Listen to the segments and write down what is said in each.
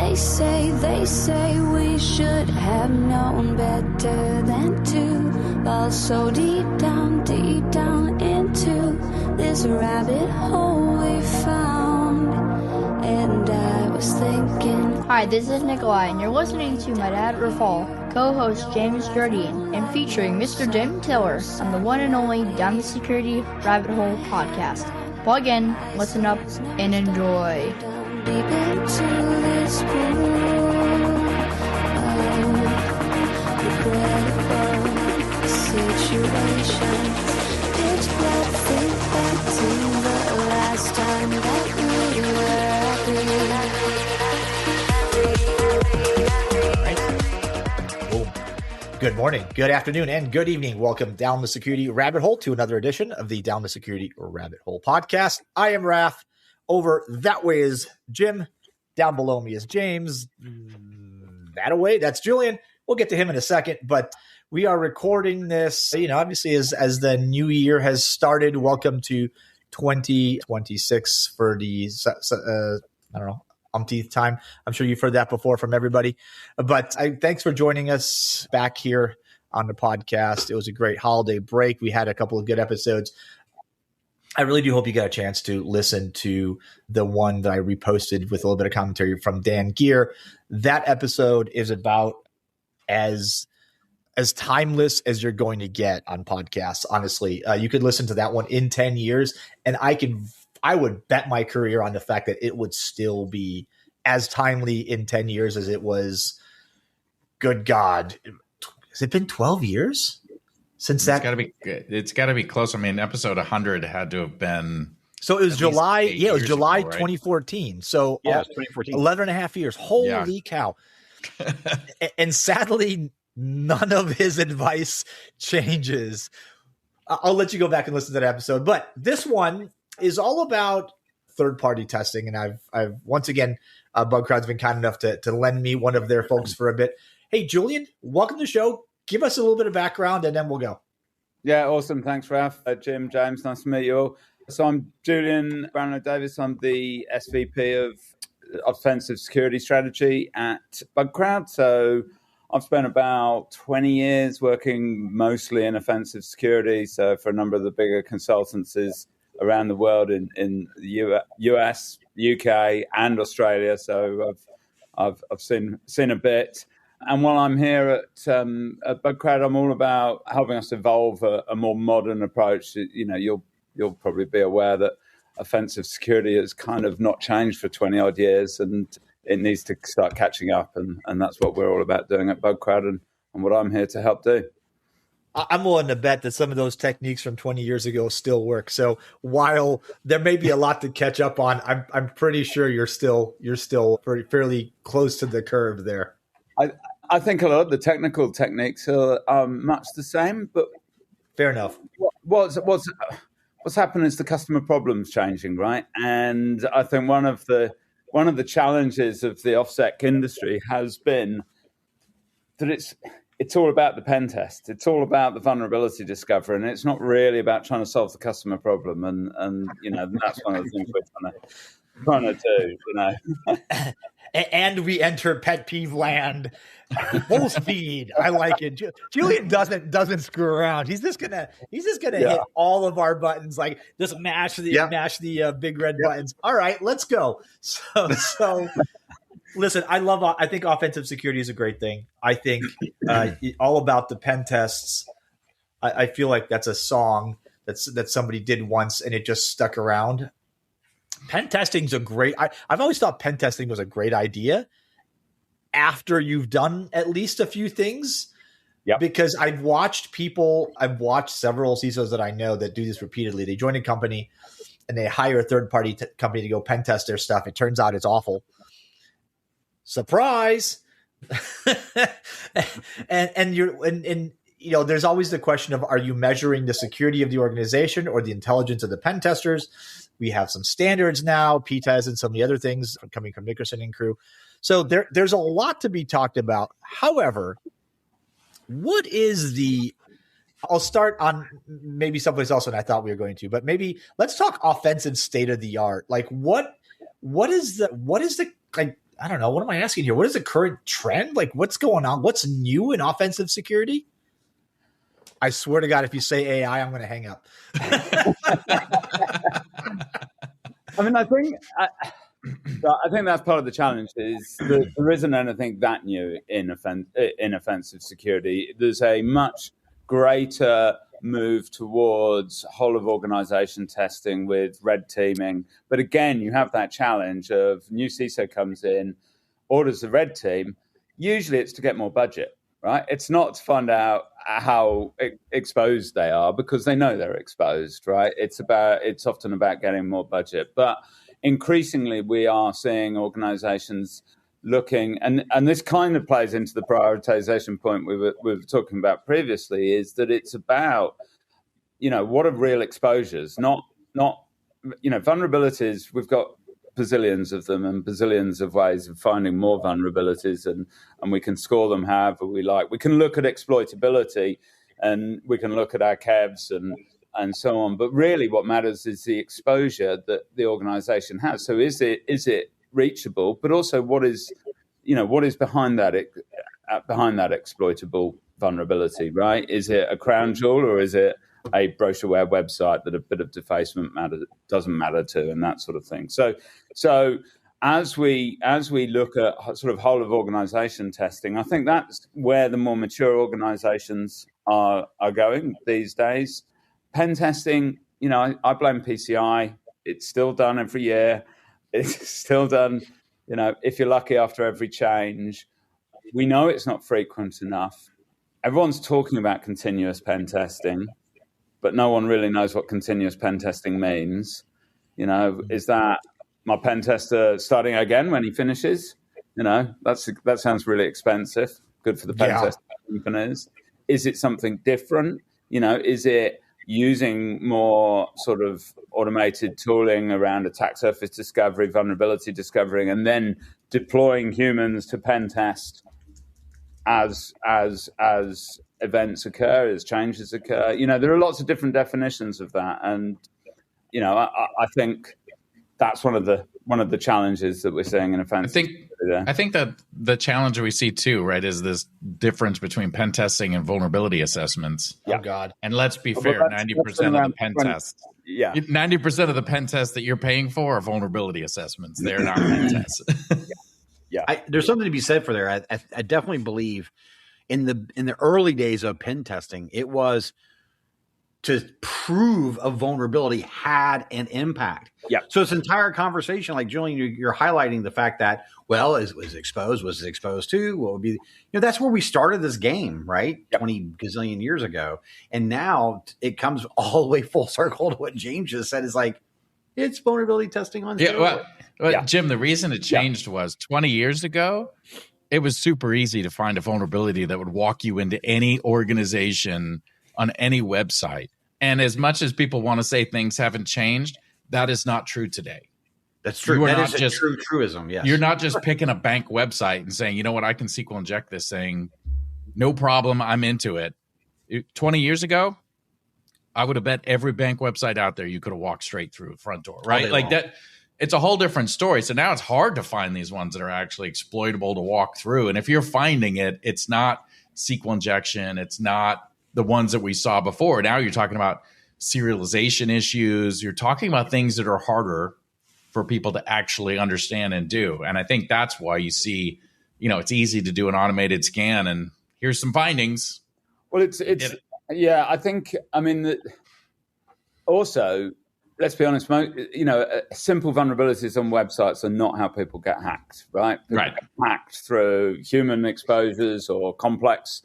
They say we should have known better than to fall so deep down into this rabbit hole we found. And I was thinking. Hi, this is Nikolai, and you're listening to my dad, Rafal, co-host James Jardine, and featuring Mr. Jim Tiller on the one and only Down the Security Rabbit Hole podcast. Plug in, listen up, and enjoy. Deep into this pool of regrettable situations. Pitch black, think back to the last time that we were happy. Boom. Good morning, good afternoon, and good evening. Welcome down the Security Rabbit Hole to another edition of the Down the Security Rabbit Hole podcast. I am Raph. Over that way is Jim. Down below me is James. That away, that's Julian. We'll get to him in a second, but we are recording this, obviously as the new year has started. Welcome to 2026 for the, umpteenth time. I'm sure you've heard that before from everybody, but thanks for joining us back here on the podcast. It was a great holiday break. We had a couple of good episodes. I really do hope you got a chance to listen to the one that I reposted with a little bit of commentary from Dan Gear. That episode is about as timeless as you're going to get on podcasts. Honestly, you could listen to that one in 10 years and I would bet my career on the fact that it would still be as timely in 10 years as it was. Good God. Has it been 12 years? Since that, it's got to be close. I mean, episode 100 had to have been. So it was July. Yeah, it was July ago, right? 2014. So yeah, 2014. 11 and a half years. Holy cow. And sadly, none of his advice changes. I'll let you go back and listen to that episode. But this one is all about third-party testing. And I've once again, BugCrowd's been kind enough to lend me one of their folks for a bit. Hey, Julian, welcome to the show. Give us a little bit of background, and then we'll go. Yeah, awesome. Thanks, Raph. Jim, James, nice to meet you all. So I'm Julian Brownlow-Davis. I'm the SVP of Offensive Security Strategy at BugCrowd. So I've spent about 20 years working mostly in offensive security, so for a number of the bigger consultancies around the world in the US, UK, and Australia. So I've seen a bit. And while I'm here at BugCrowd, I'm all about helping us evolve a more modern approach. You'll probably be aware that offensive security has kind of not changed for 20 odd years, and it needs to start catching up. And that's what we're all about doing at BugCrowd, and what I'm here to help do. I'm willing to bet that some of those techniques from 20 years ago still work. So while there may be a lot to catch up on, I'm pretty sure you're still fairly close to the curve there. I think a lot of the technical techniques are much the same, but fair enough. What's happened is the customer problem's changing, right? And I think one of the challenges of the OffSec industry has been that it's all about the pen test. It's all about the vulnerability discovery, and it's not really about trying to solve the customer problem. And that's one of the things we're trying to do. And we enter pet peeve land. Full speed. I like it. Julian doesn't screw around. He's just gonna hit all of our buttons. Like just mash the big red buttons. All right, let's go. So listen, I think offensive security is a great thing. I think all about the pen tests. I feel like that's a song that somebody did once and it just stuck around. Pen testing is I've always thought pen testing was a great idea after you've done at least a few things. Yep. Because I've watched several CISOs that I know that do this repeatedly. They join a company and they hire a third-party company to go pen test their stuff. It turns out it's awful. Surprise. and there's always the question of, are you measuring the security of the organization or the intelligence of the pen testers? We have some standards now, PTES and some of the other things coming from Nickerson and crew. So there's a lot to be talked about. However, what is I'll start on maybe someplace else than I thought we were going to, but maybe let's talk offensive state of the art. Like what is the like I don't know. What am I asking here? What is the current trend? Like, what's going on? What's new in offensive security? I swear to God, if you say AI, I'm going to hang up. I mean, I think that's part of the challenge is that there isn't anything that new in offensive security. There's a much greater move towards whole of organization testing with red teaming. But again, you have that challenge of new CISO comes in, orders the red team. Usually it's to get more budget, right? It's not to find out how exposed they are because they know they're exposed, right? It's often about getting more budget. But increasingly we are seeing organizations looking, and this kind of plays into the prioritization point we were talking about previously, is that it's about, what are real exposures, not vulnerabilities. We've got bazillions of them and bazillions of ways of finding more vulnerabilities, and we can score them however we like. We can look at exploitability and we can look at our KEVs and so on. But really what matters is the exposure that the organization has. So is it reachable, but also what is behind that exploitable vulnerability, right? Is it a crown jewel or is it a brochureware website that a bit of defacement doesn't matter to, and that sort of thing. So as we look at sort of whole of organization testing, I think that's where the more mature organizations are going these days. Pen testing, I blame PCI. It's still done every year. It's still done, if you're lucky, after every change. We know it's not frequent enough. Everyone's talking about continuous pen testing, but no one really knows what continuous pen testing means. Is that my pen tester starting again when he finishes? That sounds really expensive. Good for the pen test companies. Is it something different? Is it using more sort of automated tooling around attack surface discovery, vulnerability discovering, and then deploying humans to pen test as events occur, as changes occur? There are lots of different definitions of that, and I think that's one of the challenges that we're seeing in offensive. I think that the challenge we see too, right, is this difference between pen testing and vulnerability assessments. Oh God! And let's be fair, 90% of the pen tests, 90% of the pen tests that you're paying for are vulnerability assessments. They're not pen tests. There's something to be said for there. I definitely believe in the early days of pen testing, it was to prove a vulnerability had an impact. Yeah. So this entire conversation, like Julian, you're highlighting the fact that, well, was it exposed to? What would be, that's where we started this game, right? Yep. 20 gazillion years ago. And now it comes all the way full circle to what James just said, is like, it's vulnerability testing on steroids. Well, Jim, the reason it changed was 20 years ago, it was super easy to find a vulnerability that would walk you into any organization on any website. And as much as people want to say things haven't changed, that is not true today. That's true. That is a true truism, yes. You're not just picking a bank website and saying, you know what, I can SQL inject this thing. No problem, I'm into it. 20 years ago, I would have bet every bank website out there you could have walked straight through the front door, right? Like that. It's a whole different story. So now it's hard to find these ones that are actually exploitable to walk through. And if you're finding it, it's not SQL injection. It's not the ones that we saw before. Now you're talking about serialization issues. You're talking about things that are harder for people to actually understand and do. And I think that's why you see, it's easy to do an automated scan and here's some findings. Well, I think, also, let's be honest, simple vulnerabilities on websites are not how people get hacked, right? People get hacked through human exposures or complex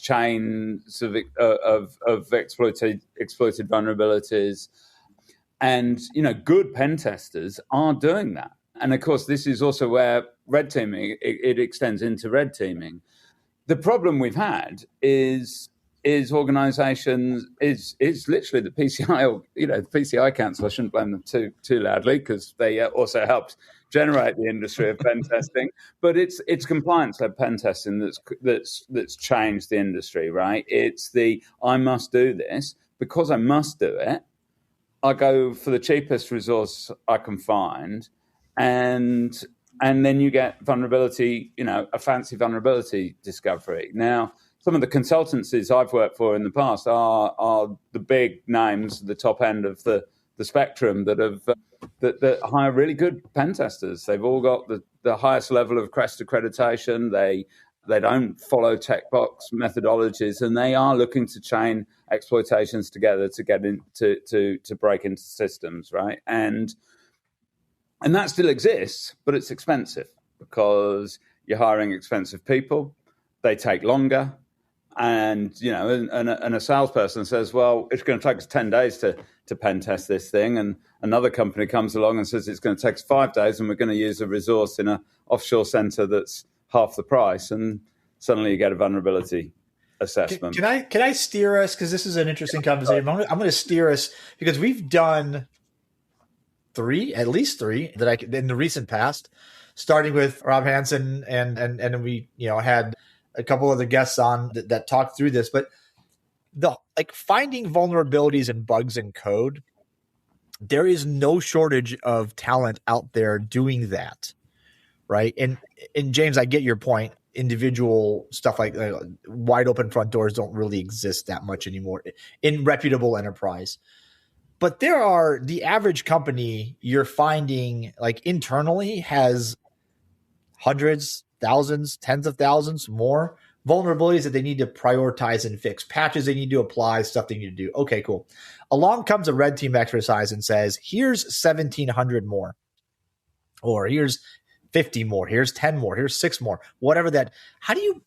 chains of exploited vulnerabilities. And, good pen testers are doing that. And of course, this is also where red teaming, it extends into red teaming. The problem we've had is organizations, is literally the PCI, or, the PCI Council. I shouldn't blame them too loudly because they also helped generate the industry of pen testing. But it's compliance-led pen testing that's changed the industry, right? It's I must do this. Because I must do it, I go for the cheapest resource I can find, and And then you get vulnerability, a fancy vulnerability discovery. Now, some of the consultancies I've worked for in the past are the big names, the top end of the spectrum that hire really good pen testers. They've all got the highest level of CREST accreditation. They don't follow tech box methodologies, and they are looking to chain exploitations together to get to break into systems, right? And that still exists, but it's expensive because you're hiring expensive people. They take longer. And, and a salesperson says, well, it's going to take us 10 days to pen test this thing. And another company comes along and says it's going to take us 5 days and we're going to use a resource in an offshore center that's half the price. And suddenly you get a vulnerability assessment. Can I steer us? Because this is an interesting conversation. I'm going to steer us because we've done at least three in the recent past, starting with Rob Hansen and we had a couple other guests on that talked through this, but finding vulnerabilities and bugs in code, there is no shortage of talent out there doing that, right? And James, I get your point. Individual stuff like wide open front doors don't really exist that much anymore in reputable enterprise. But the average company you're finding internally has hundreds, thousands, tens of thousands more vulnerabilities that they need to prioritize and fix, patches they need to apply, stuff they need to do. Okay, cool. Along comes a red team exercise and says, here's 1,700 more, or here's 50 more, here's 10 more, here's 6 more, whatever that. How do you,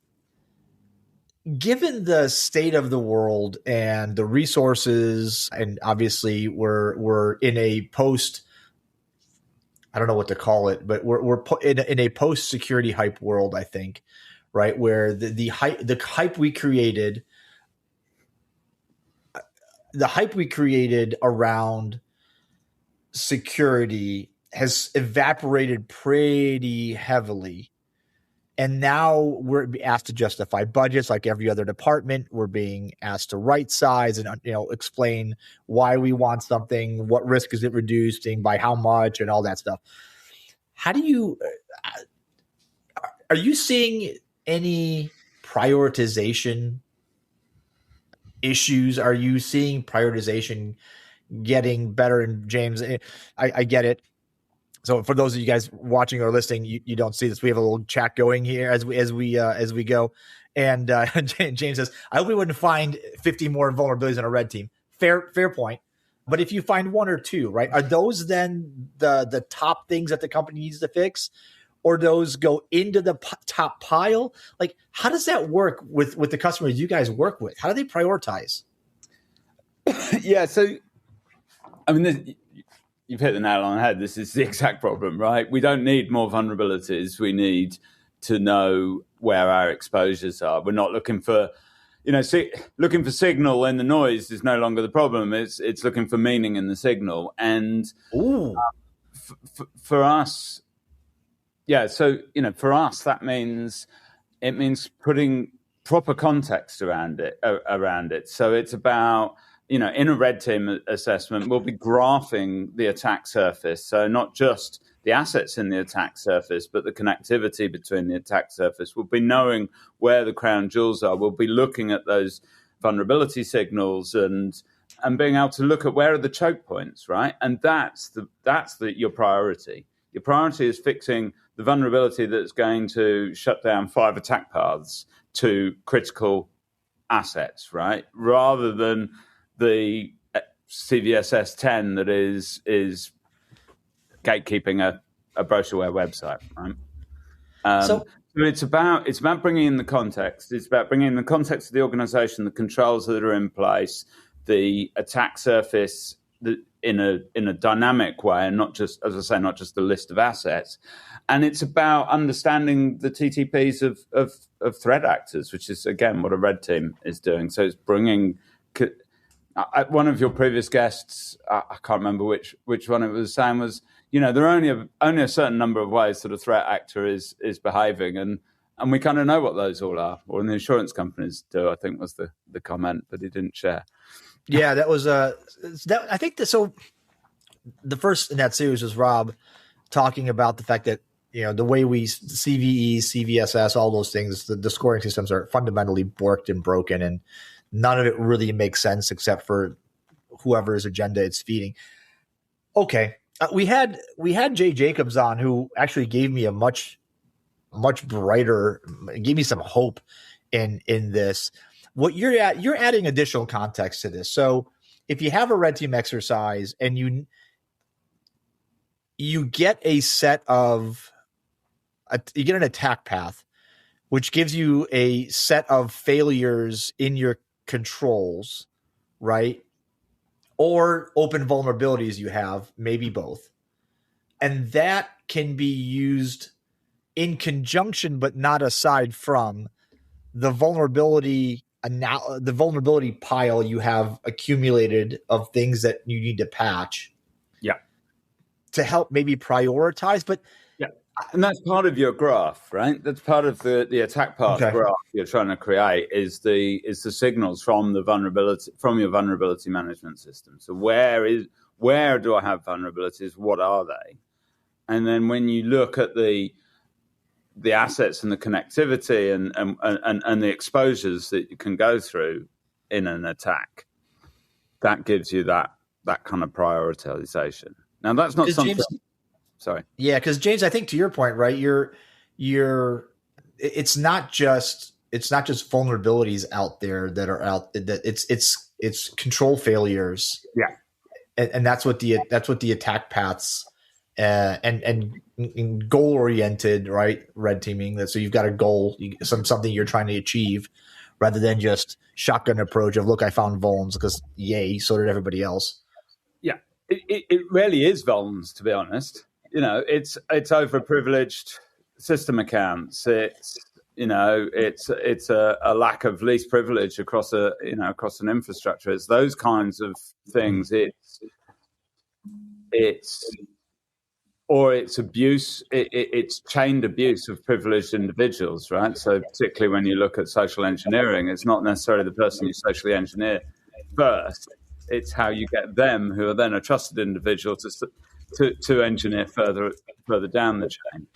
given the state of the world and the resources, and obviously we're in a post, I don't know what to call it, but we're in a post security hype world, I think, right? Where the hype we created around security has evaporated pretty heavily. And now we're asked to justify budgets like every other department. We're being asked to right size and explain why we want something, what risk is it reducing, by how much, and all that stuff. How do you are you seeing any prioritization issues? Are you seeing prioritization getting better? And James, I get it. So for those of you guys watching or listening, you don't see this. We have a little chat going here as we go. And James says, I hope we wouldn't find 50 more vulnerabilities on a red team. Fair point. But if you find one or two, right, are those then the top things that the company needs to fix, or those go into the top pile? Like, how does that work with the customers you guys work with? How do they prioritize? Yeah, so I mean, you've hit the nail on the head. This is the exact problem, right? We don't need more vulnerabilities. We need to know where our exposures are. We're not looking for, looking for signal in the noise is no longer the problem. It's looking for meaning in the signal. And for us, yeah. So for us, that means putting proper context around it. So it's about, in a red team assessment, we'll be graphing the attack surface. So not just the assets in the attack surface, but the connectivity between the attack surface. We'll be knowing where the crown jewels are. We'll be looking at those vulnerability signals and being able to look at where are the choke points, right? And that's your priority. Your priority is fixing the vulnerability that's going to shut down 5 attack paths to critical assets, right? Rather than the CVSS 10 that is gatekeeping a brochureware website, right? So it's about bringing in the context. It's about bringing in the context of the organization, the controls that are in place, the attack surface in a dynamic way, and not just, as I say, not just the list of assets. And it's about understanding the TTPs of threat actors, which is, again, what a red team is doing. So it's bringing one of your previous guests, I can't remember which one it was saying, was, there are only a certain number of ways that a threat actor is behaving, and we kind of know what those all are, or the insurance companies do, I think was the comment that he didn't share. Yeah, that was I think so the first in that series was Rob talking about the fact that the way we CVE, CVSS, all those things, the scoring systems are fundamentally borked and broken, and none of it really makes sense except for whoever's agenda it's feeding. Okay. We had Jay Jacobs on, who actually gave me a much brighter, gave me some hope in this. What you're adding additional context to this. So if you have a red team exercise and you get a set of you get an attack path, which gives you a set of failures in your controls, right? Or open vulnerabilities you have, maybe both. And that can be used in conjunction, but not aside from the vulnerability pile you have accumulated of things that you need to patch. Yeah. To help maybe prioritize, but and that's part of your graph, right? That's part of the attack path graph you're trying to create is the signals from your vulnerability management system. So where do I have vulnerabilities? What are they? And then when you look at the assets and the connectivity and the exposures that you can go through in an attack, that gives you that kind of prioritization. Now that's not something. James, sorry. Yeah, because James, I think to your point, right? It's not just vulnerabilities out there that are out. That it's control failures. Yeah, and that's what the attack paths and goal oriented, right? Red teaming. So you've got a goal, something you're trying to achieve, rather than just shotgun approach of look, I found vulns because yay, so did everybody else. Yeah, it really is vulns, to be honest. It's overprivileged system accounts. It's a lack of least privilege across an infrastructure. It's those kinds of things. It's abuse. It's chained abuse of privileged individuals, right? So particularly when you look at social engineering, it's not necessarily the person you socially engineer first. It's how you get them, who are then a trusted individual, to engineer further down the chain.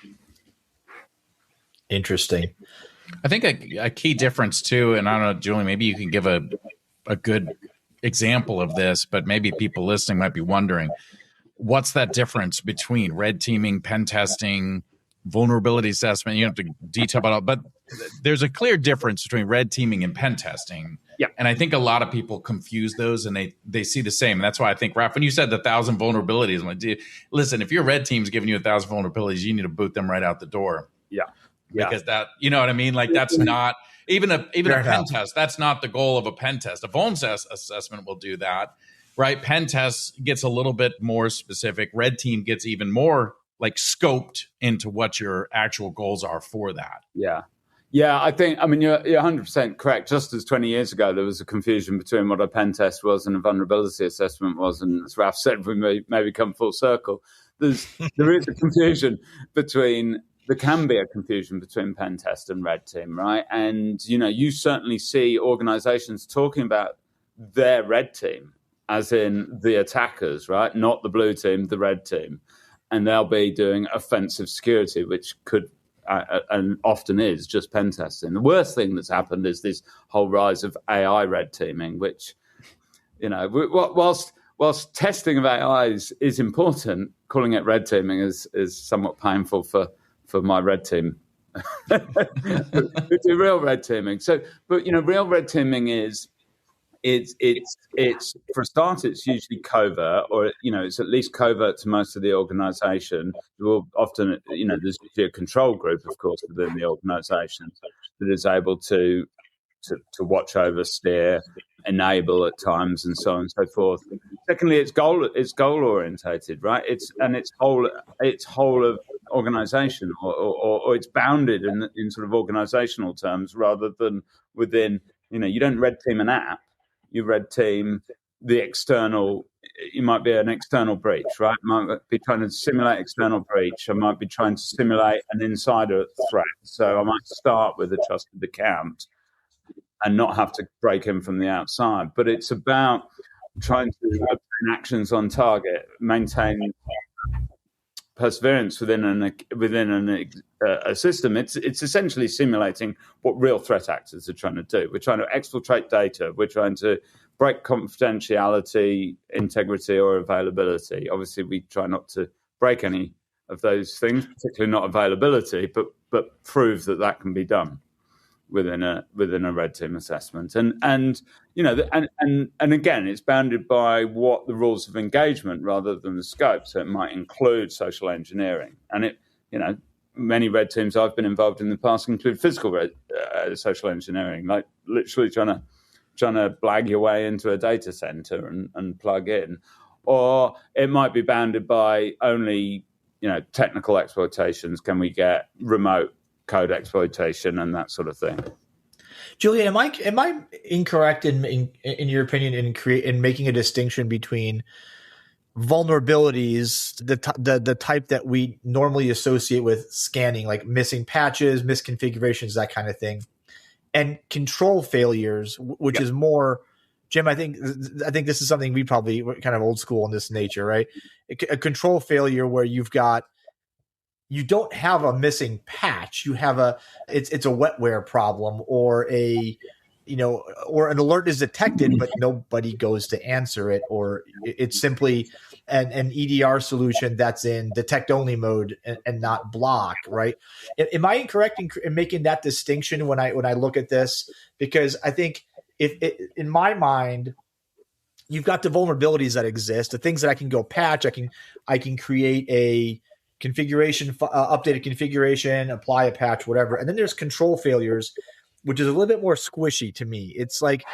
Interesting. I think a key difference too, and I don't know, Julie, maybe you can give a good example of this, but maybe people listening might be wondering, what's that difference between red teaming, pen testing, vulnerability assessment? You don't have to detail about it, but there's a clear difference between red teaming and pen testing. Yeah. And I think a lot of people confuse those and they see the same. And that's why I think, Raph, when you said the 1,000 vulnerabilities, I'm like, listen, if your red team's giving you 1,000 vulnerabilities, you need to boot them right out the door. Yeah. Because that, you know what I mean? Like that's not even a pen test. That's not the goal of a pen test. A vuln assessment will do that, right? Pen test gets a little bit more specific. Red team gets even more like scoped into what your actual goals are for that. Yeah. Yeah, I mean, you're 100% correct. Just as 20 years ago, there was a confusion between what a pen test was and a vulnerability assessment was. And as Ralph said, we may come full circle. There is a confusion there can be a confusion between pen test and red team, right? And, you certainly see organizations talking about their red team, as in the attackers, right? Not the blue team, the red team. And they'll be doing offensive security, which could and often is just pen testing. The worst thing that's happened is this whole rise of AI red teaming, which, whilst testing of AI is important, calling it red teaming is somewhat painful for my red team. We do real red teaming. So, but real red teaming is it's for a start, it's usually covert, or it's at least covert to most of the organization. Will often, there's usually a control group, of course, within the organization that is able to watch over, steer, enable at times, and so on and so forth. Secondly, it's goal orientated, right? It's whole of organization, or it's bounded in sort of organizational terms rather than within. You don't red team an app. You red team the external. You might be an external breach, right? Might be trying to simulate external breach. I might be trying to simulate an insider threat. So I might start with a trusted account and not have to break in from the outside. But it's about trying to obtain actions on target, maintain perseverance within a system. It's essentially simulating what real threat actors are trying to do. We're trying to exfiltrate data. We're trying to break confidentiality, integrity, or availability. Obviously, we try not to break any of those things, particularly not availability, but prove that can be done within a red team assessment. And you know, and again, it's bounded by what the rules of engagement rather than the scope. So it might include social engineering, and it, you know, many red teams I've been involved in the past include physical social engineering, like literally trying to blag your way into a data center and plug in, or it might be bounded by only, you know, technical exploitations. Can we get remote code exploitation and that sort of thing? Julian, am I incorrect in your opinion in making a distinction between vulnerabilities, the type that we normally associate with scanning, like missing patches, misconfigurations, that kind of thing, and control failures, which is more, Jim, I think this is something we probably kind of old school in this nature, right? A control failure where you don't have a missing patch. You have it's a wetware problem, or or an alert is detected, but nobody goes to answer it, or it's simply an EDR solution that's in detect only mode and not block, right? Am I incorrect in making that distinction when I look at this? Because I think in my mind, you've got the vulnerabilities that exist, the things that I can go patch. I can create a configuration, updated configuration, apply a patch, whatever. And then there's control failures, which is a little bit more squishy to me. It's like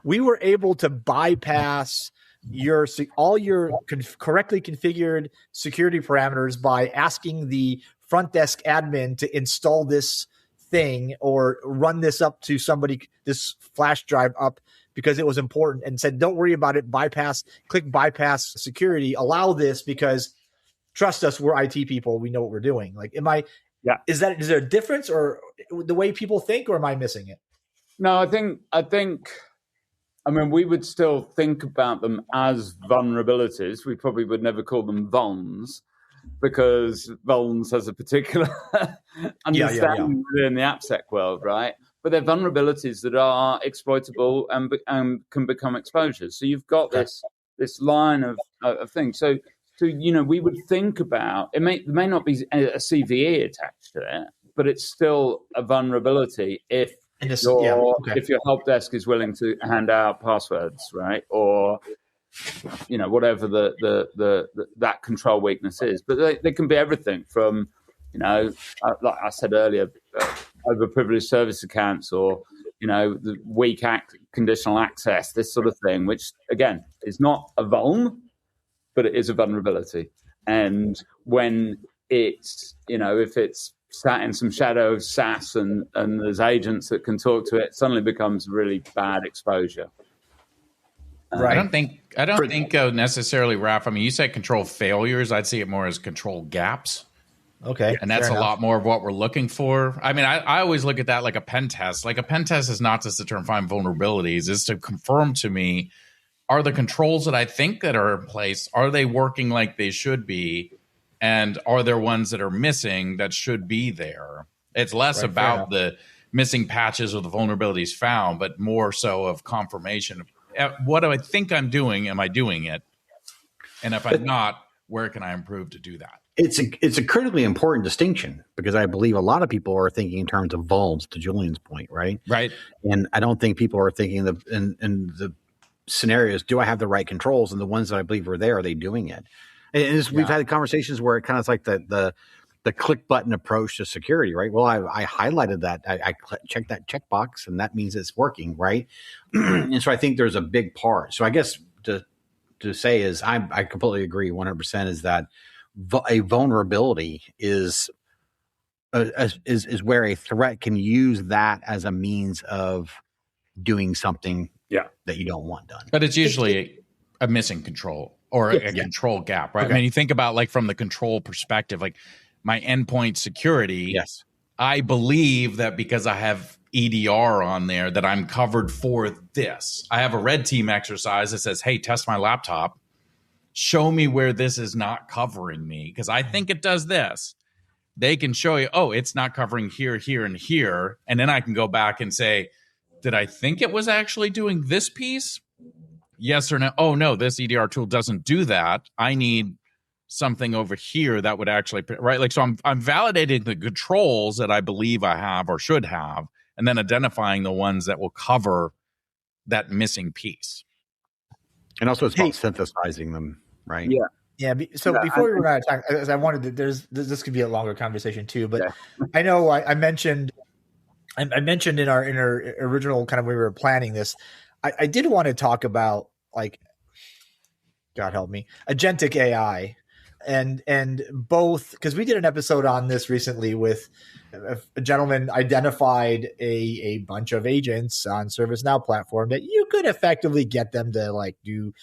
we were able to bypass all your correctly configured security parameters by asking the front desk admin to install this thing or run this up to this flash drive up because it was important, and said, don't worry about it. Click bypass security, allow this because trust us, we're IT people. We know what we're doing. Like, is there a difference or the way people think, or am I missing it? No, I think, we would still think about them as vulnerabilities. We probably would never call them vulns, because vulns has a particular understanding in the AppSec world, right? But they're vulnerabilities that are exploitable and can become exposures. So you've got this line of things. So, we would think about it. May not be a CVE attached to it, but it's still a vulnerability if your help desk is willing to hand out passwords, right? Or whatever that control weakness is. But they can be everything from, like I said earlier, overprivileged service accounts, or the weak conditional access, this sort of thing, which again is not a vuln, but it is a vulnerability. And when it's, if it's sat in some shadow of SaaS and there's agents that can talk to it, suddenly becomes really bad exposure. Right. I don't think necessarily, Raph. I mean, you said control failures. I'd see it more as control gaps. Okay. And that's a lot more of what we're looking for. I mean, I always look at that like a pen test. Like a pen test is not just to try and find vulnerabilities, it's to confirm to me, are the controls that I think that are in place, are they working like they should be? And are there ones that are missing that should be there? It's less about the missing patches or the vulnerabilities found, but more so of confirmation. What do I think I'm doing? Am I doing it? And if I'm not, where can I improve to do that? It's a critically important distinction, because I believe a lot of people are thinking in terms of vulns, to Julian's point, right? Right. And I don't think people are thinking in the scenarios, do I have the right controls? And the ones that I believe are there, are they doing it? And we've had conversations where it kind of is like the click button approach to security, right? Well, I highlighted that. I checked that checkbox, and that means it's working, right? And so I think there's a big part. So I guess to say is I completely agree 100% is that a vulnerability is where a threat can use that as a means of doing something that you don't want done. But it's usually a missing control or a control gap, right? Okay. I mean, you think about like from the control perspective, like my endpoint security. Yes. I believe that because I have EDR on there that I'm covered for this. I have a red team exercise that says, hey, test my laptop. show me where this is not covering me, because I think it does this. They can show you, oh, it's not covering here, here, and here. And then I can go back and say, did I think it was actually doing this piece? Yes or no? Oh, no, this EDR tool doesn't do that. I need something over here that would actually, right? Like, so I'm validating the controls that I believe I have or should have, and then identifying the ones that will cover that missing piece. And also it's about synthesizing them, right? Yeah. Yeah. So before we run out of time, as I wanted to, this could be a longer conversation too, but I know I mentioned in our original kind of when we were planning this, I did want to talk about, like, God help me, agentic AI, and both, because we did an episode on this recently with a gentleman identified a bunch of agents on ServiceNow platform that you could effectively get them to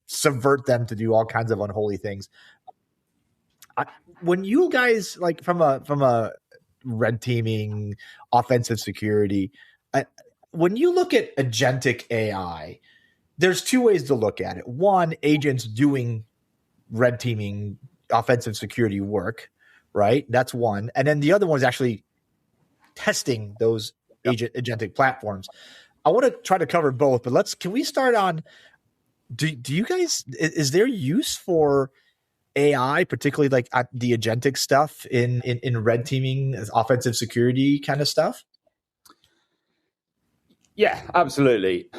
subvert them to do all kinds of unholy things. When you guys, like, from a red teaming, offensive security, when you look at agentic AI, there's two ways to look at it. One, agents doing red teaming, offensive security work, right? That's one. And then the other one is actually testing those agentic platforms. I want to try to cover both, but can we start on, do you guys, is there use for AI, particularly like the agentic stuff in red teaming, offensive security kind of stuff? Yeah, absolutely.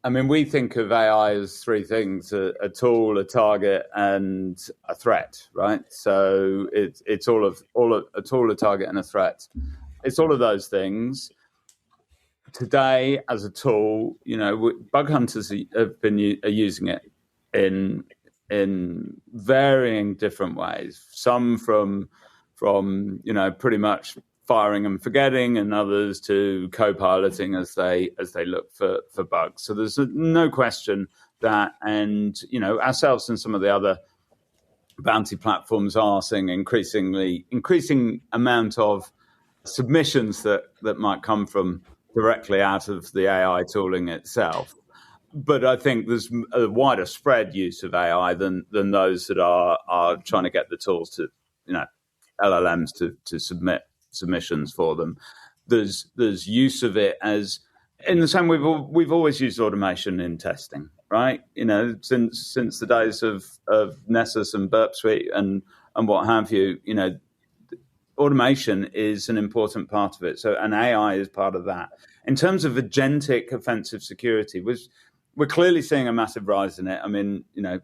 I mean, we think of AI as three things: a tool, a target, and a threat, right? So it's all of a tool, a target, and a threat. It's all of those things. Today, as a tool, bug hunters are using it in varying different ways. Some from pretty much firing and forgetting, and others to co-piloting as they look for bugs. So there's no question that, and ourselves and some of the other bounty platforms are seeing increasing amount of submissions that might come from directly out of the AI tooling itself. But I think there's a wider spread use of AI than those that are trying to get the tools to, LLMs to submit submissions for them. There's use of it as, in the same way we've always used automation in testing, right? Since the days of Nessus and Burp Suite and what have you, automation is an important part of it. So, and AI is part of that. In terms of agentic offensive security, we're clearly seeing a massive rise in it. I mean, you'd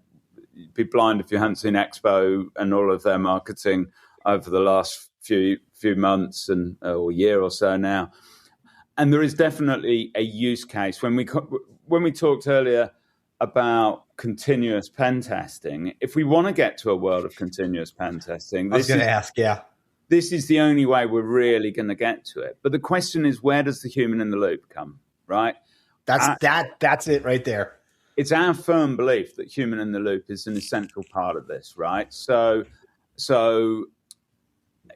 be blind if you hadn't seen Expo and all of their marketing over the last few months or year or so now. And there is definitely a use case. When we talked earlier about continuous pen testing, if we want to get to a world of continuous pen testing, this is the only way we're really going to get to it. But the question is, where does the human in the loop come, right? That's it right there. It's our firm belief that human in the loop is an essential part of this, right? So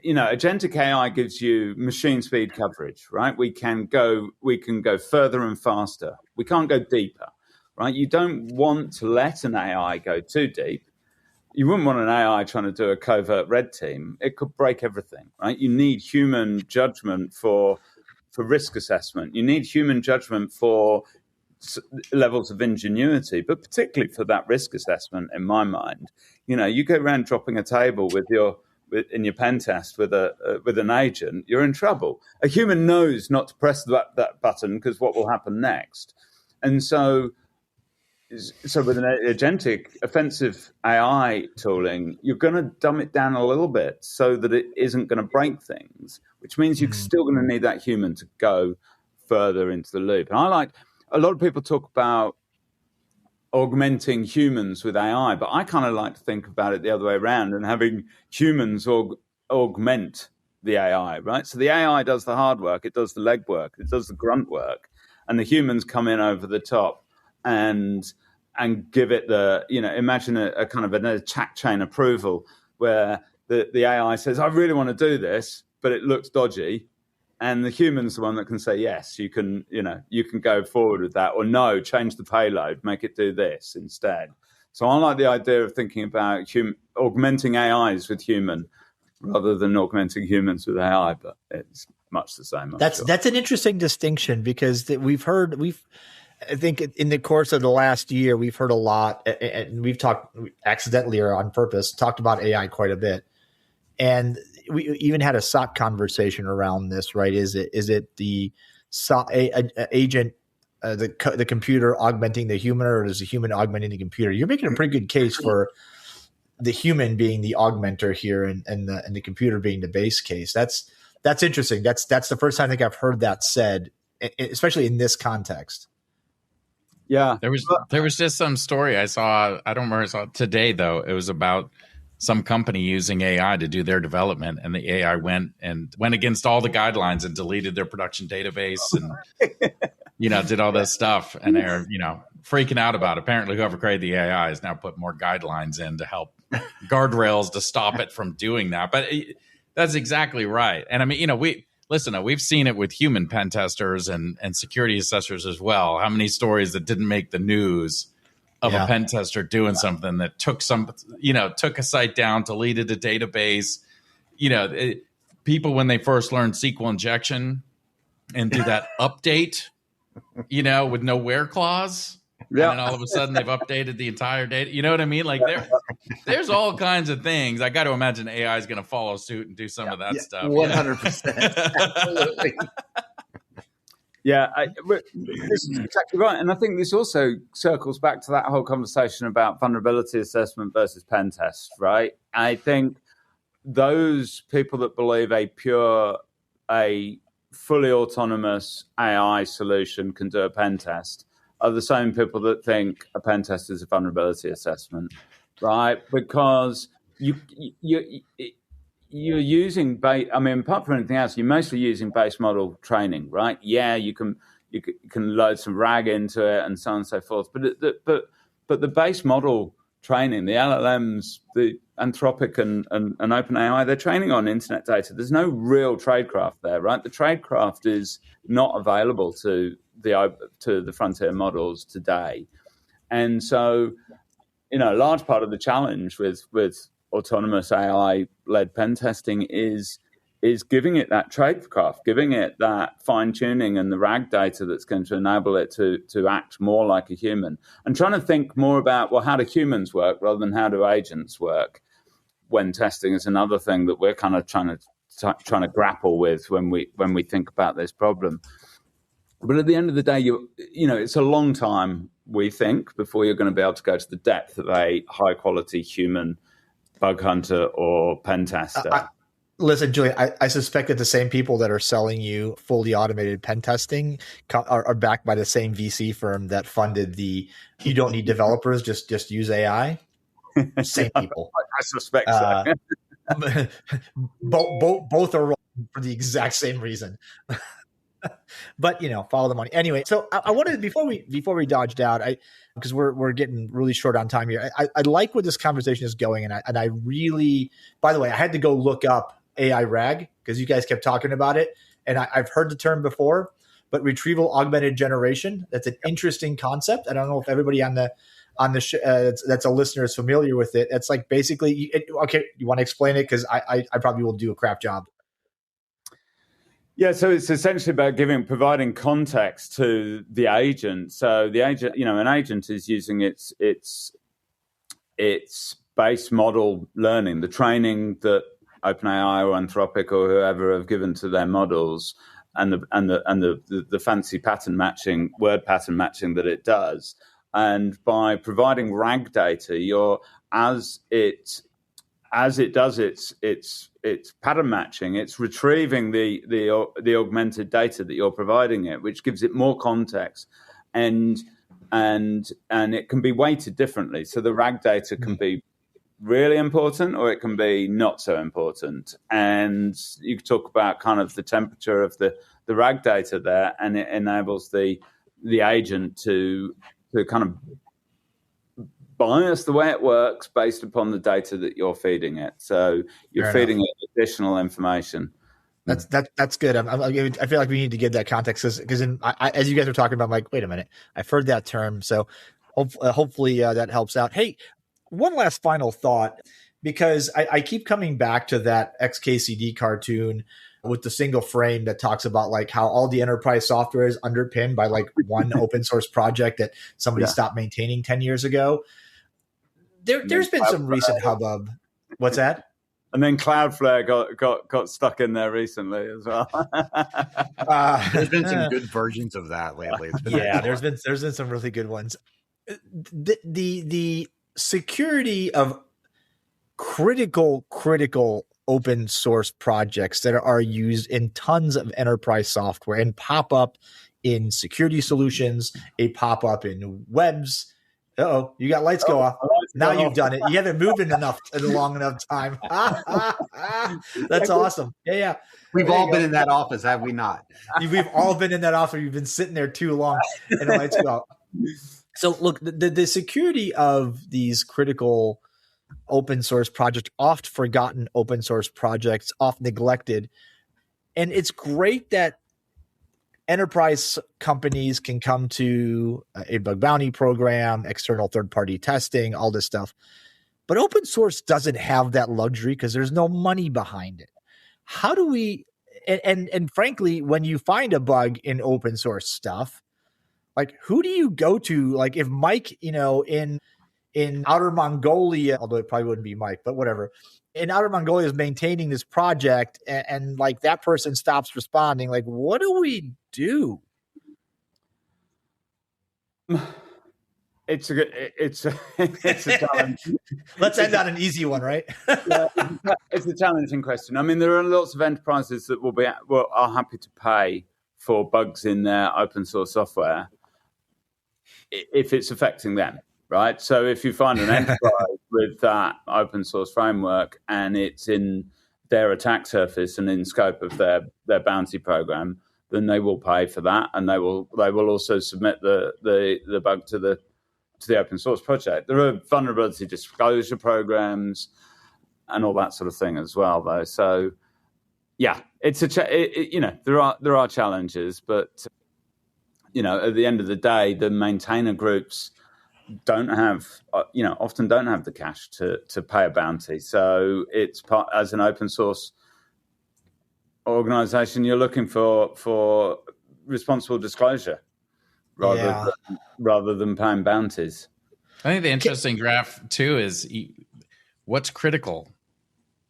agentic AI gives you machine speed coverage, right? We can go further and faster. We can't go deeper, right? You don't want to let an AI go too deep. You wouldn't want an AI trying to do a covert red team. It could break everything, right? You need human judgment for risk assessment. You need human judgment for levels of ingenuity, but particularly for that risk assessment, in my mind. You go around dropping a table in your pen test with an agent, you're in trouble. A human knows not to press that button because what will happen next. And so with an agentic offensive AI tooling, you're going to dumb it down a little bit so that it isn't going to break things, which means you're still going to need that human to go further into the loop. And a lot of people talk about augmenting humans with AI, but I kind of like to think about it the other way around and having humans augment the AI, right? So the AI does the hard work, it does the leg work, it does the grunt work, and the humans come in over the top and give it imagine a kind of a chat chain approval where the AI says, I really want to do this, but it looks dodgy. And the human's the one that can say, yes, you can go forward with that, or no, change the payload, make it do this instead. So I like the idea of thinking about augmenting AIs with human rather than augmenting humans with AI, but it's much the same. That's an interesting distinction, because I think in the course of the last year, we've heard a lot, and we've talked accidentally or on purpose, talked about AI quite a bit. And we even had a SOC conversation around this, right? Is it the SOC agent, the computer augmenting the human, or is the human augmenting the computer? You're making a pretty good case for the human being the augmenter here, and the computer being the base case. That's interesting. That's the first time I think I've heard that said, especially in this context. Yeah, there was just some story I saw. I don't remember. I saw it today though. It was about some company using AI to do their development, and the AI went against all the guidelines and deleted their production database, and did all this stuff. And they're freaking out about it. Apparently, whoever created the AI has now put more guidelines in to help guardrails to stop it from doing that. But that's exactly right. And I mean, we've seen it with human pen testers and security assessors as well. How many stories that didn't make the news of a pen tester doing something that took a site down, deleted a database. People, when they first learned SQL injection and do that update, with no where clause. Yeah. And then all of a sudden they've updated the entire data. You know what I mean? Like there's all kinds of things. I got to imagine AI is going to follow suit and do some of that stuff. 100%. Absolutely. Yeah, this is exactly right. And I think this also circles back to that whole conversation about vulnerability assessment versus pen test, right? I think those people that believe a fully autonomous AI solution can do a pen test are the same people that think a pen test is a vulnerability assessment, right? Because you're using apart from anything else, you're mostly using base model training, right? Yeah, you can load some RAG into it and so on and so forth. But the base model training, the LLMs, the Anthropic and OpenAI, they're training on internet data. There's no real tradecraft there, right? The tradecraft is not available to the frontier models today, and so a large part of the challenge with autonomous AI-led pen testing is giving it that tradecraft, giving it that fine-tuning and the RAG data that's going to enable it to act more like a human, and trying to think more about, well, how do humans work rather than how do agents work when testing is another thing that we're kind of trying to grapple with when we think about this problem. But at the end of the day, it's a long time, we think, before you're going to be able to go to the depth of a high-quality human bug hunter or pen tester. Listen, Julian, I suspect that the same people that are selling you fully automated pen testing are backed by the same VC firm that funded the "you don't need developers, just use AI." Same people. I suspect so. Both are wrong for the exact same reason. But follow the money anyway. So I wanted, before we dodged out, because we're getting really short on time here. I like where this conversation is going, and I really, by the way, I had to go look up AI RAG because you guys kept talking about it, and I've heard the term before, but retrieval augmented generation. That's an interesting concept. I don't know if everybody on the that's a listener is familiar with it. It's like basically, okay, you want to explain it, because I probably will do a crap job. Yeah, so it's essentially about providing context to the agent. So the agent, an agent is using its base model learning, the training that OpenAI or Anthropic or whoever have given to their models, and the fancy pattern matching, word pattern matching that it does. And by providing RAG data, as it does its pattern matching, it's retrieving the augmented data that you're providing it, which gives it more context, and it can be weighted differently. So the RAG data can be really important, or it can be not so important. And you talk about kind of the temperature of the RAG data there, and it enables the agent to kind of bias the way it works based upon the data that you're feeding it. So you're feeding it additional information. That's good. I feel like we need to give that context because as you guys are talking about, I'm like, wait a minute, I've heard that term. So hopefully that helps out. Hey, one last final thought, because I keep coming back to that XKCD cartoon with the single frame that talks about like how all the enterprise software is underpinned by like one open source project that somebody stopped maintaining 10 years ago. There's been some recent hubbub. What's that? And then Cloudflare got stuck in there recently as well. There's been some good versions of that lately. There's been some really good ones. The security of critical open source projects that are used in tons of enterprise software and pop up in security solutions, a pop up in webs. You got lights go off. Now you've done it. You haven't moved in a long enough time. That's awesome. Yeah. We've all been in that office, have we not? We've all been in that office. You've been sitting there too long and the lights go out. So look, the security of these critical open source projects, oft forgotten open source projects, oft neglected. And it's great that enterprise companies can come to a bug bounty program, external third-party testing, all this stuff. But open source doesn't have that luxury because there's no money behind it. How do we and frankly, when you find a bug in open source stuff, like who do you go to? Like if Mike, in Outer Mongolia, although it probably wouldn't be Mike, but whatever. In Outer Mongolia is maintaining this project and like that person stops responding. Like, what do we do? It's a challenge. Let's end on an easy one, right? It's a challenging question. I mean, there are lots of enterprises that are happy to pay for bugs in their open source software if it's affecting them. Right. So if you find an enterprise with that open source framework and it's in their attack surface and in scope of their bounty program, then they will pay for that, and they will also submit the bug to the open source project. There are vulnerability disclosure programs and all that sort of thing as well, though. So yeah, it's there are challenges, but at the end of the day, the maintainer groups often don't have the cash to pay a bounty. So it's as an open source organization, you're looking for responsible disclosure rather than paying bounties. I think the interesting graph too is what's critical,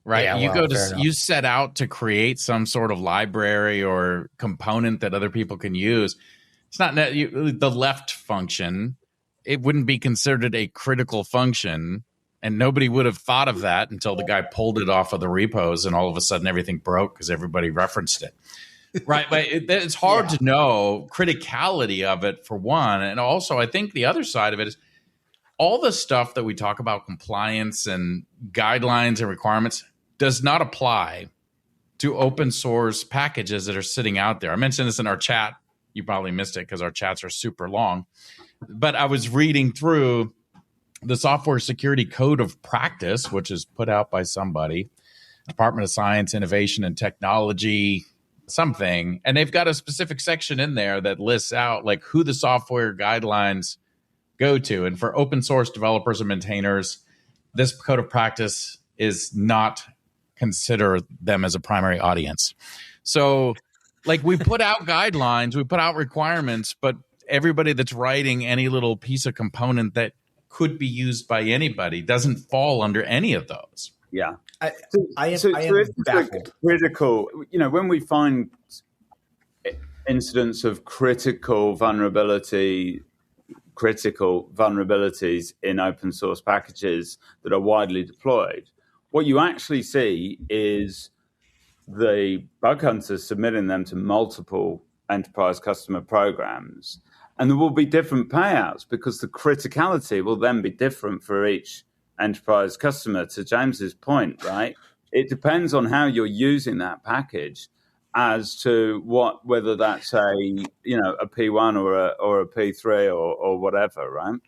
right? Yeah, you set out to create some sort of library or component that other people can use. It's not the left function. It wouldn't be considered a critical function, and nobody would have thought of that until the guy pulled it off of the repos, and all of a sudden everything broke because everybody referenced it. Right, but it's hard to know criticality of it for one, and also I think the other side of it is all the stuff that we talk about, compliance and guidelines and requirements, does not apply to open source packages that are sitting out there. I mentioned this in our chat. You probably missed it because our chats are super long. But I was reading through the Software Security Code of Practice, which is put out by somebody, Department of Science, Innovation, and Technology, something. And they've got a specific section in there that lists out like who the software guidelines go to. And for open source developers and maintainers, this code of practice is not consider them as a primary audience. So like we put out guidelines, we put out requirements, but everybody that's writing any little piece of component that could be used by anybody doesn't fall under any of those. Yeah. I am baffled. Critical, when we find incidents of critical vulnerabilities in open source packages that are widely deployed, what you actually see is the bug hunters submitting them to multiple enterprise customer programs. And there will be different payouts because the criticality will then be different for each enterprise customer. To James's point, right? It depends on how you're using that package as to whether that's a P1 or a P3 or whatever, right?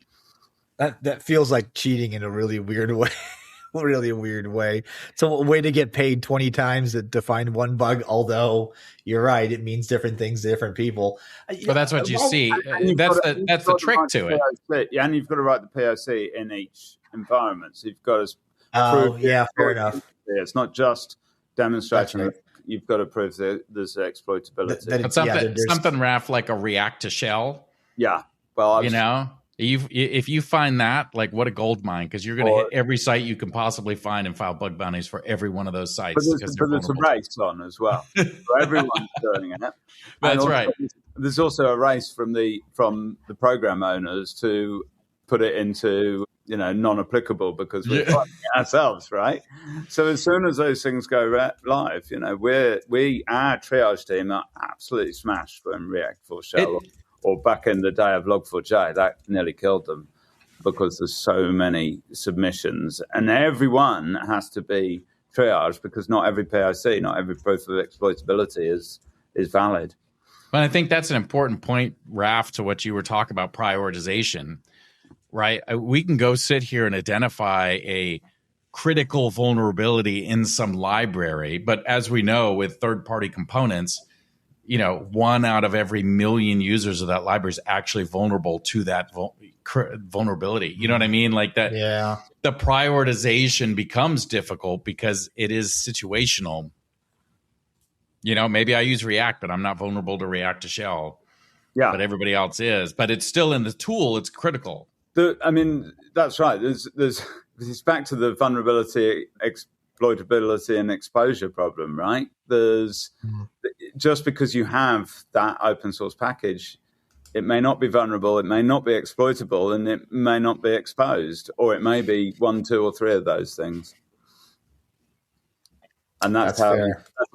That feels like cheating in a really weird way. Really a weird way. It's a way to get paid 20 times to find one bug, although you're right, it means different things to different people. But that's what you see. That's the trick to it. Yeah, and you've got to write the POC in environments. You've got to Oh, prove yeah, fair enough. It's not just demonstrating. That's right. You've got to prove that there's exploitability. But something, Raph, like a React to Shell. Yeah. Well, if you find that, like, what a gold mine, because you're going to hit every site you can possibly find and file bug bounties for every one of those sites. But there's a race on as well. So everyone's doing it. That's right. There's also a race from the program owners to put it into non-applicable because we're finding it ourselves, right? So as soon as those things go live, our triage team are absolutely smashed from React4Shell. Or back in the day of Log4j, that nearly killed them because there's so many submissions. And everyone has to be triaged because not every POC, not every proof of exploitability is valid. But I think that's an important point, Raph, to what you were talking about, prioritization, right? We can go sit here and identify a critical vulnerability in some library. But as we know, with third-party components, 1 out of every million users of that library is actually vulnerable to that vulnerability. You know what I mean? Like that. Yeah. The prioritization becomes difficult because it is situational. Maybe I use React, but I'm not vulnerable to React to Shell. Yeah. But everybody else is. But it's still in the tool. It's critical. That's right. It's back to the vulnerability, exploitability, and exposure problem, right? Just because you have that open source package, it may not be vulnerable, it may not be exploitable, and it may not be exposed, or it may be 1, 2, or 3 of those things. And that's how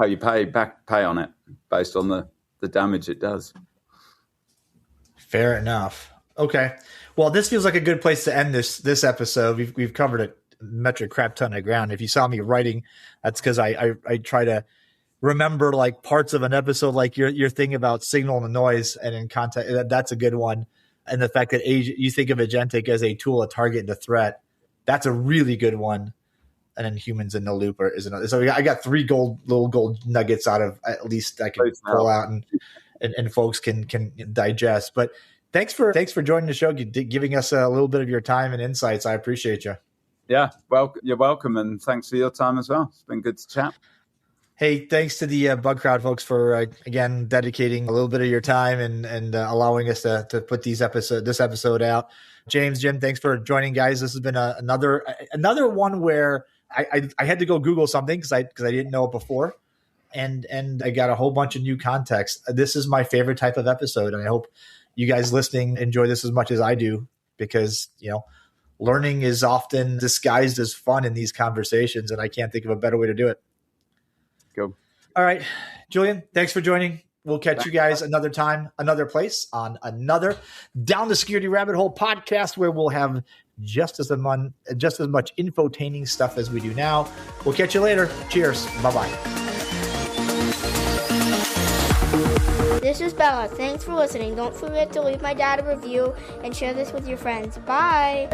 you pay on it based on the damage it does. Fair enough. Okay. Well, this feels like a good place to end this episode. We've covered a metric crap ton of ground. If you saw me writing, that's because I try to remember like parts of an episode, like your thing about signal and the noise, and in context, that's a good one. And the fact that you think of agentic as a tool, a target, and a threat, that's a really good one. And then humans in the loop is another. So I got 3 little gold nuggets out of at least I can pull out and folks can digest. But thanks for joining the show, giving us a little bit of your time and insights. I appreciate you. Yeah, well, you're welcome, and thanks for your time as well. It's been good to chat. Hey, thanks to the Bug Crowd folks for again dedicating a little bit of your time and allowing us to put this episode out. James, Jim, thanks for joining, guys. This has been another one where I had to go Google something because I didn't know it before, and I got a whole bunch of new context. This is my favorite type of episode, and I hope you guys listening enjoy this as much as I do, because learning is often disguised as fun in these conversations, and I can't think of a better way to do it. Go. All right, Julian, thanks for joining. We'll catch you guys another time, another place, on another Down the Security Rabbit Hole podcast, where we'll have just as much infotaining stuff as we do now. We'll catch you later. Cheers. Bye-bye. This is Bella. Thanks for listening. Don't forget to leave my dad a review and share this with your friends. Bye.